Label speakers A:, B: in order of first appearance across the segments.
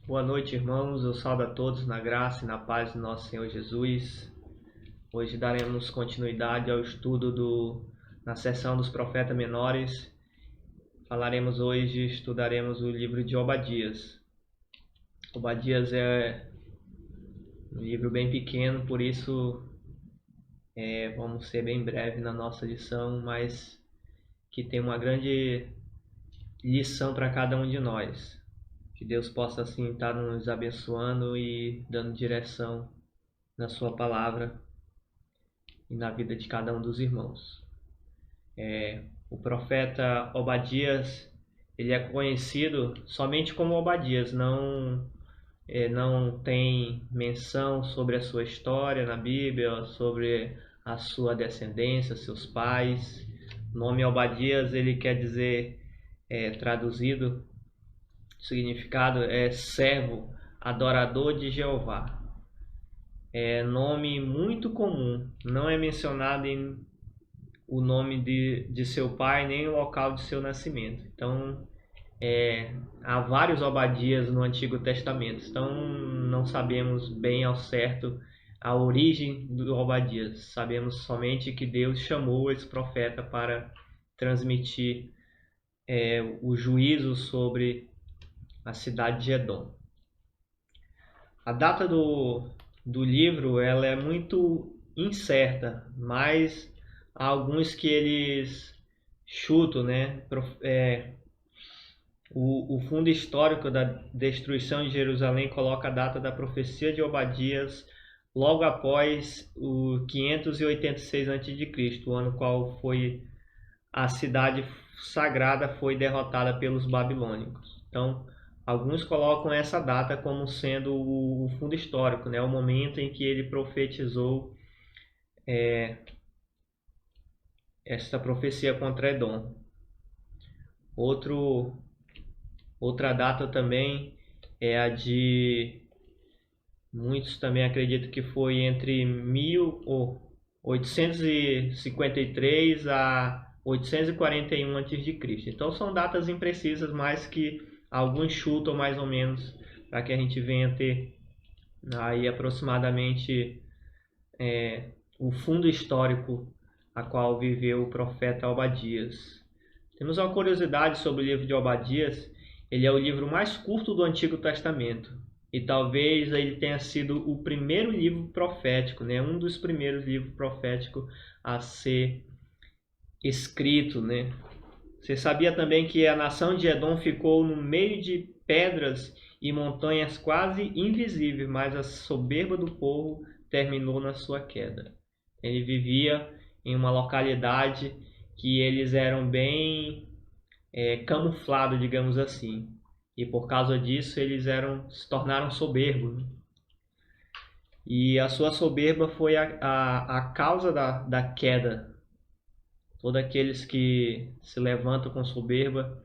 A: Boa noite, irmãos. Eu saúdo a todos na graça e na paz do nosso Senhor Jesus. Hoje daremos continuidade ao estudo na seção dos profetas menores. Estudaremos o livro de Obadias. Obadias é um livro bem pequeno, por isso vamos ser bem breve na nossa lição, mas que tem uma grande lição para cada um de nós. Que Deus possa assim estar nos abençoando e dando direção na sua palavra e na vida de cada um dos irmãos. O profeta Obadias, ele é conhecido somente como Obadias, não tem menção sobre a sua história na Bíblia, sobre a sua descendência, seus pais. O nome Obadias, ele quer dizer, traduzido, significado é servo, adorador de Jeová. É nome muito comum, não é mencionado o nome de seu pai nem o local de seu nascimento. Então, há vários Obadias no Antigo Testamento, então não sabemos bem ao certo a origem do Obadias. Sabemos somente que Deus chamou esse profeta para transmitir o juízo sobre a cidade de Edom. A data do livro ela é muito incerta, mas há alguns que eles chutam, né? O fundo histórico da destruição de Jerusalém coloca a data da profecia de Obadias logo após o 586 a.C., o ano qual foi a cidade sagrada foi derrotada pelos babilônicos. Então, alguns colocam essa data como sendo o fundo histórico, né? O momento em que ele profetizou esta profecia contra Edom. Outra data também é a de... Muitos também acreditam que foi entre 1853 a 841 a.C. Então são datas imprecisas, mas que alguns chutam mais ou menos para que a gente venha ter aí aproximadamente o fundo histórico a qual viveu o profeta Obadias. Temos uma curiosidade sobre o livro de Obadias. Ele é o livro mais curto do Antigo Testamento e talvez ele tenha sido o primeiro livro profético, né? Um dos primeiros livros proféticos a ser escrito, né? Você sabia também que a nação de Edom ficou no meio de pedras e montanhas quase invisíveis, mas a soberba do povo terminou na sua queda. Ele vivia em uma localidade que eles eram bem camuflados, digamos assim. E por causa disso eles se tornaram soberbos. E a sua soberba foi a causa da queda. Todos aqueles que se levantam com soberba,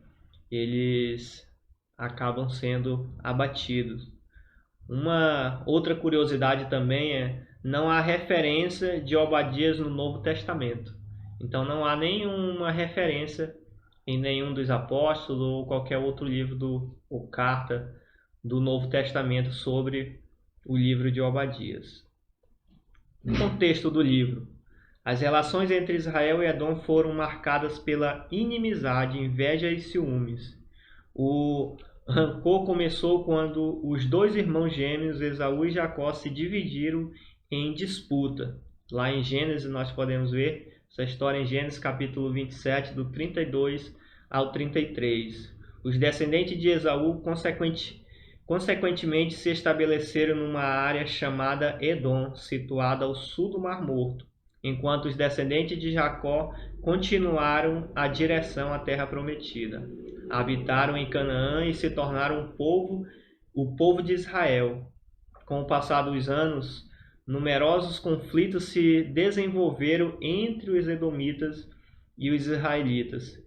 A: eles acabam sendo abatidos. Uma outra curiosidade também não há referência de Obadias no Novo Testamento. Então não há nenhuma referência em nenhum dos apóstolos ou qualquer outro livro ou carta do Novo Testamento sobre o livro de Obadias. O contexto do livro. As relações entre Israel e Edom foram marcadas pela inimizade, inveja e ciúmes. O rancor começou quando os dois irmãos gêmeos, Esaú e Jacó, se dividiram em disputa. Lá em Gênesis nós podemos ver essa história em Gênesis capítulo 27, do 32 ao 33. Os descendentes de Esaú, consequentemente, se estabeleceram numa área chamada Edom, situada ao sul do Mar Morto, enquanto os descendentes de Jacó continuaram a direção à terra prometida. Habitaram em Canaã e se tornaram o povo de Israel. Com o passar dos anos, numerosos conflitos se desenvolveram entre os edomitas e os israelitas.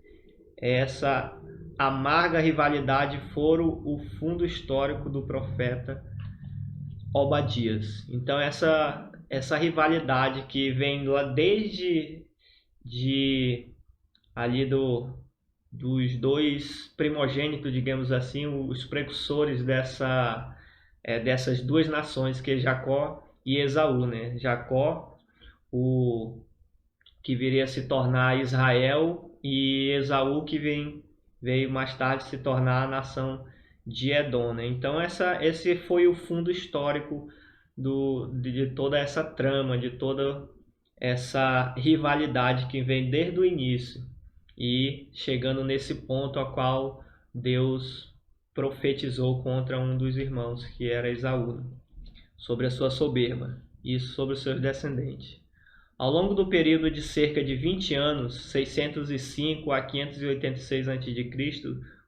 A: Essa amarga rivalidade foi o fundo histórico do profeta Obadias. Então essa rivalidade que vem lá desde ali dos dois primogênitos, digamos assim, os precursores dessas duas nações, que é Jacó e Esaú, né? Jacó, o que viria a se tornar Israel, e Esaú, que veio mais tarde se tornar a nação de Edom, né? Então esse foi o fundo histórico de toda essa trama, de toda essa rivalidade que vem desde o início e chegando nesse ponto a qual Deus profetizou contra um dos irmãos, que era Esaú, sobre a sua soberba e sobre os seus descendentes. Ao longo do período de cerca de 20 anos, 605 a 586 a.C.,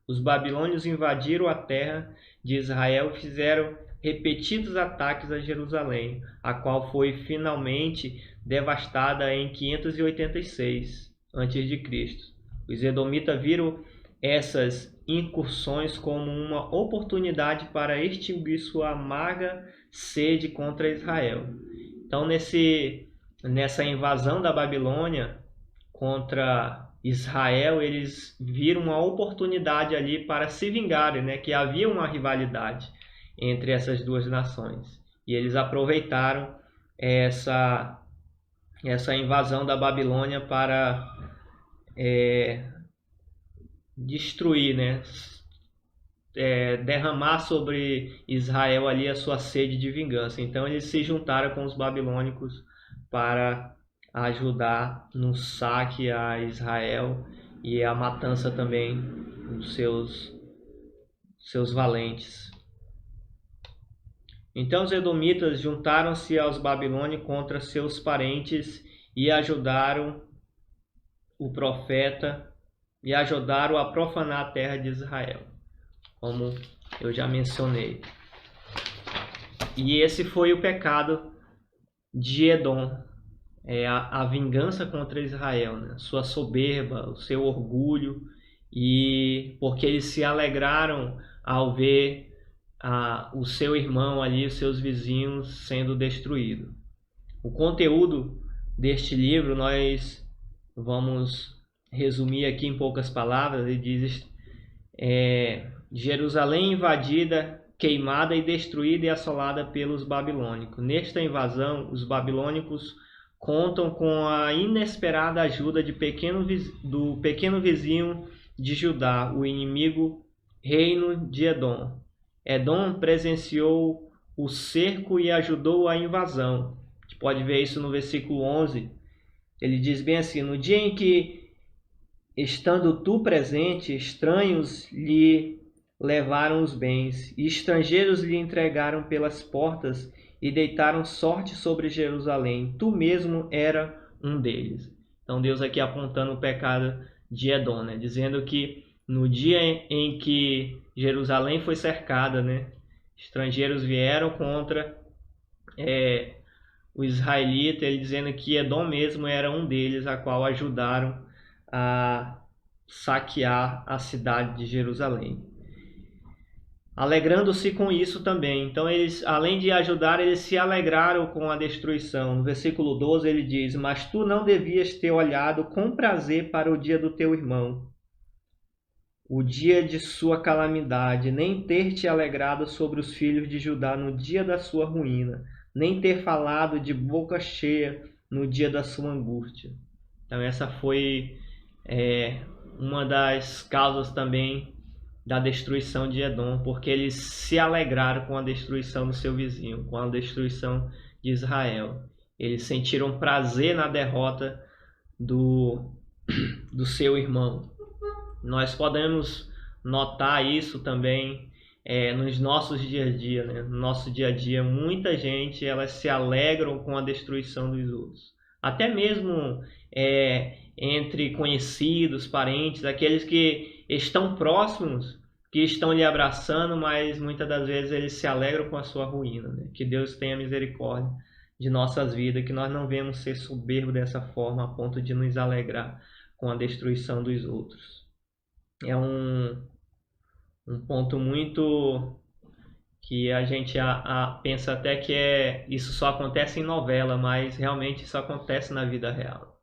A: os babilônios invadiram a terra de Israel e fizeram repetidos ataques a Jerusalém, a qual foi finalmente devastada em 586 a.C. Os edomitas viram essas incursões como uma oportunidade para extinguir sua amarga sede contra Israel. Então, nessa invasão da Babilônia contra Israel, eles viram uma oportunidade ali para se vingarem, né? Que havia uma rivalidade entre essas duas nações. E eles aproveitaram essa invasão da Babilônia para destruir, né? Derramar sobre Israel ali a sua sede de vingança. Então eles se juntaram com os babilônicos para ajudar no saque a Israel e a matança também dos seus valentes. Então os edomitas juntaram-se aos babilônios contra seus parentes e ajudaram o profeta e ajudaram a profanar a terra de Israel, como eu já mencionei. E esse foi o pecado de Edom, a vingança contra Israel, né? Sua soberba, o seu orgulho, e porque eles se alegraram ao ver o seu irmão ali, os seus vizinhos sendo destruídos. O conteúdo deste livro nós vamos resumir aqui em poucas palavras. Ele diz: Jerusalém invadida, queimada e destruída e assolada pelos babilônicos. Nesta invasão, os babilônicos contam com a inesperada ajuda do pequeno vizinho de Judá, o inimigo reino de Edom. Edom presenciou o cerco e ajudou a invasão. A gente pode ver isso no versículo 11. Ele diz bem assim: no dia em que, estando tu presente, estranhos lhe levaram os bens, e estrangeiros lhe entregaram pelas portas e deitaram sorte sobre Jerusalém. Tu mesmo era um deles. Então Deus aqui apontando o pecado de Edom, né? Dizendo que no dia em que Jerusalém foi cercada, né? Estrangeiros vieram contra o israelita, ele dizendo que Edom mesmo era um deles, a qual ajudaram a saquear a cidade de Jerusalém, alegrando-se com isso também. Então eles, além de ajudar, eles se alegraram com a destruição. No versículo 12 ele diz: mas tu não devias ter olhado com prazer para o dia do teu irmão, o dia de sua calamidade, nem ter te alegrado sobre os filhos de Judá no dia da sua ruína, nem ter falado de boca cheia no dia da sua angústia. Então essa foi uma das causas também da destruição de Edom, porque eles se alegraram com a destruição do seu vizinho, com a destruição de Israel. Eles sentiram prazer na derrota do seu irmão. Nós podemos notar isso também nos nossos dia a dia, né? No nosso dia a dia, muita gente elas se alegram com a destruição dos outros. Até mesmo entre conhecidos, parentes, aqueles que estão próximos, que estão lhe abraçando, mas muitas das vezes eles se alegram com a sua ruína, né? Que Deus tenha misericórdia de nossas vidas, que nós não venhamos ser soberbos dessa forma a ponto de nos alegrar com a destruição dos outros. É um ponto muito que a gente pensa até que isso só acontece em novela, mas realmente isso acontece na vida real.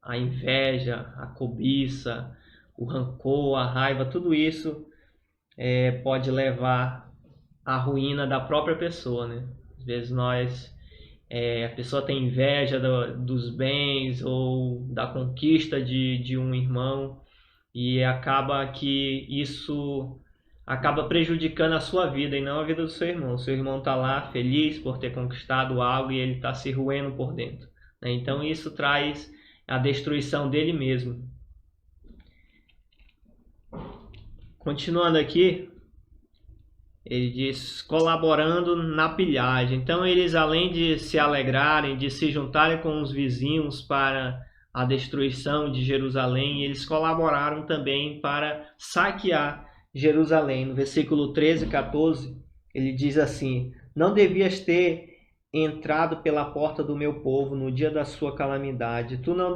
A: a inveja, a cobiça, o rancor, a raiva, tudo isso pode levar à ruína da própria pessoa, né? Às vezes a pessoa tem inveja dos bens ou da conquista de um irmão e acaba que isso acaba prejudicando a sua vida e não a vida do seu irmão. O seu irmão está lá feliz por ter conquistado algo e ele está se roendo por dentro, né? Então isso traz a destruição dele mesmo. Continuando aqui, ele diz, colaborando na pilhagem. Então eles, além de se alegrarem, de se juntarem com os vizinhos para a destruição de Jerusalém, eles colaboraram também para saquear Jerusalém. No versículo 13 e 14, ele diz assim, não devias ter entrado pela porta do meu povo no dia da sua calamidade. Tu não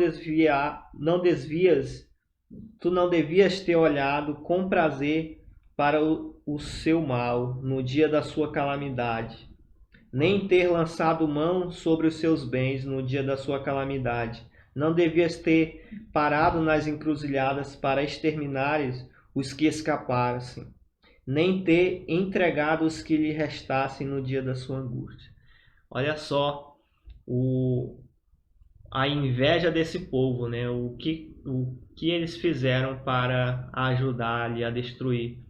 A: devias ter olhado com prazer para o seu mal no dia da sua calamidade, nem ter lançado mão sobre os seus bens no dia da sua calamidade. Não devias ter parado nas encruzilhadas para exterminares os que escapassem, nem ter entregado os que lhe restassem no dia da sua angústia. Olha só a inveja desse povo, né? O que eles fizeram para ajudar ali a destruir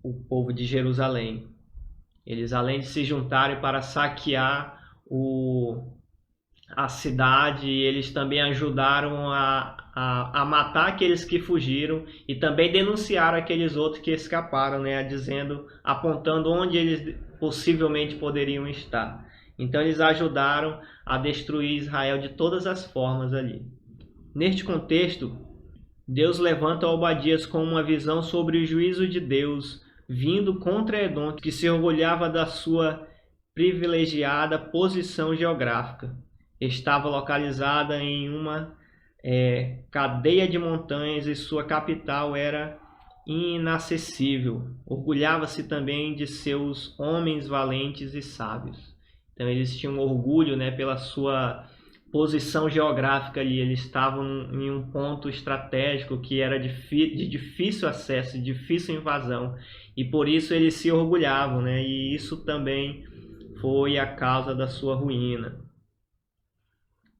A: o povo de Jerusalém. Eles, além de se juntarem para saquear a cidade, eles também ajudaram a matar aqueles que fugiram e também denunciaram aqueles outros que escaparam, né? Apontando onde eles possivelmente poderiam estar. Então eles ajudaram a destruir Israel de todas as formas ali. Neste contexto, Deus levanta Obadias com uma visão sobre o juízo de Deus vindo contra Edom, que se orgulhava da sua privilegiada posição geográfica. Estava localizada em uma cadeia de montanhas e sua capital era inacessível. Orgulhava-se também de seus homens valentes e sábios. Então eles tinham orgulho, né, pela sua posição geográfica ali. Eles estavam em um ponto estratégico que era de difícil acesso, de difícil invasão. E por isso eles se orgulhavam, né? E isso também foi a causa da sua ruína.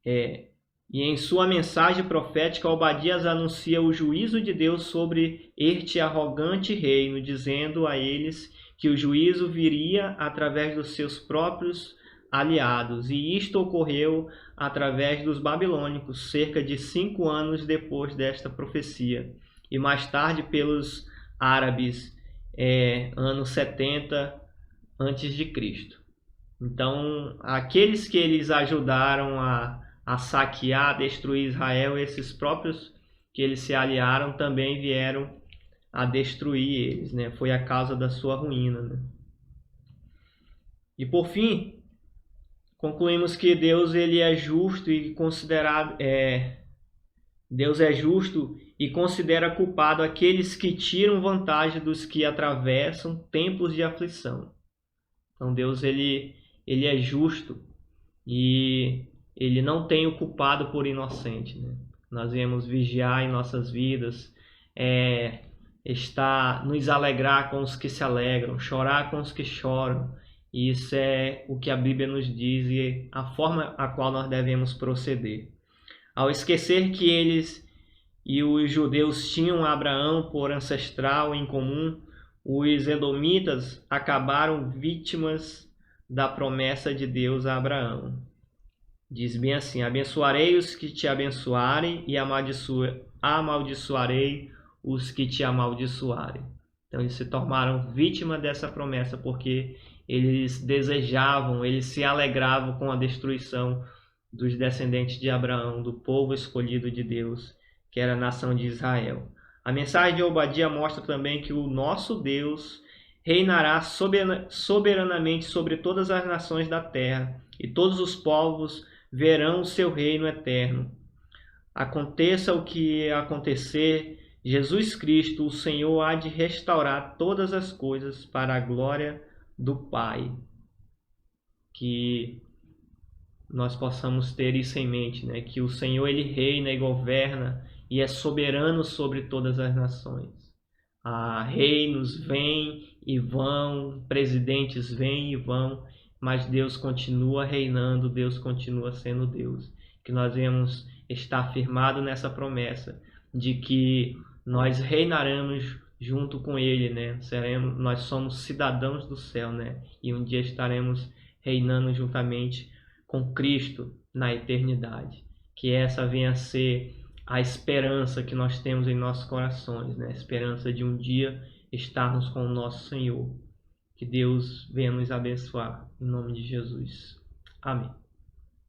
A: E em sua mensagem profética, Obadias anuncia o juízo de Deus sobre este arrogante reino, dizendo a eles que o juízo viria através dos seus próprios aliados. E isto ocorreu através dos babilônicos, cerca de 5 anos depois desta profecia. E mais tarde pelos árabes, ano 70 a.C. Então, aqueles que eles ajudaram a saquear, a destruir Israel, esses próprios que eles se aliaram também vieram a destruir eles, né? Foi a causa da sua ruína, né? E por fim, concluímos que Deus ele é justo e Deus é justo e considera culpado aqueles que tiram vantagem dos que atravessam tempos de aflição. Então Deus ele é justo e ele não tem o culpado por inocente, né? Nós viemos vigiar em nossas vidas, nos alegrar com os que se alegram, chorar com os que choram. E isso é o que a Bíblia nos diz e a forma a qual nós devemos proceder. Ao esquecer que eles e os judeus tinham Abraão por ancestral em comum, os edomitas acabaram vítimas da promessa de Deus a Abraão. Diz bem assim: abençoarei os que te abençoarem e amaldiçoarei os que te amaldiçoarem. Então eles se tornaram vítimas dessa promessa porque eles desejavam, eles se alegravam com a destruição dos descendentes de Abraão, do povo escolhido de Deus, que era a nação de Israel. A mensagem de Obadias mostra também que o nosso Deus reinará soberanamente sobre todas as nações da terra, e todos os povos verão o seu reino eterno. Aconteça o que acontecer, Jesus Cristo, o Senhor, há de restaurar todas as coisas para a glória do Pai. Que nós possamos ter isso em mente, né? Que o Senhor, Ele reina e governa e é soberano sobre todas as nações. Reinos vêm e vão, presidentes vêm e vão, mas Deus continua reinando, Deus continua sendo Deus. Que nós venhamos estar firmados nessa promessa de que nós reinaremos junto com Ele, né? Nós somos cidadãos do céu, né? E um dia estaremos reinando juntamente com Cristo na eternidade. Que essa venha a ser a esperança que nós temos em nossos corações, né? A esperança de um dia estarmos com o nosso Senhor. Que Deus venha nos abençoar, em nome de Jesus. Amém.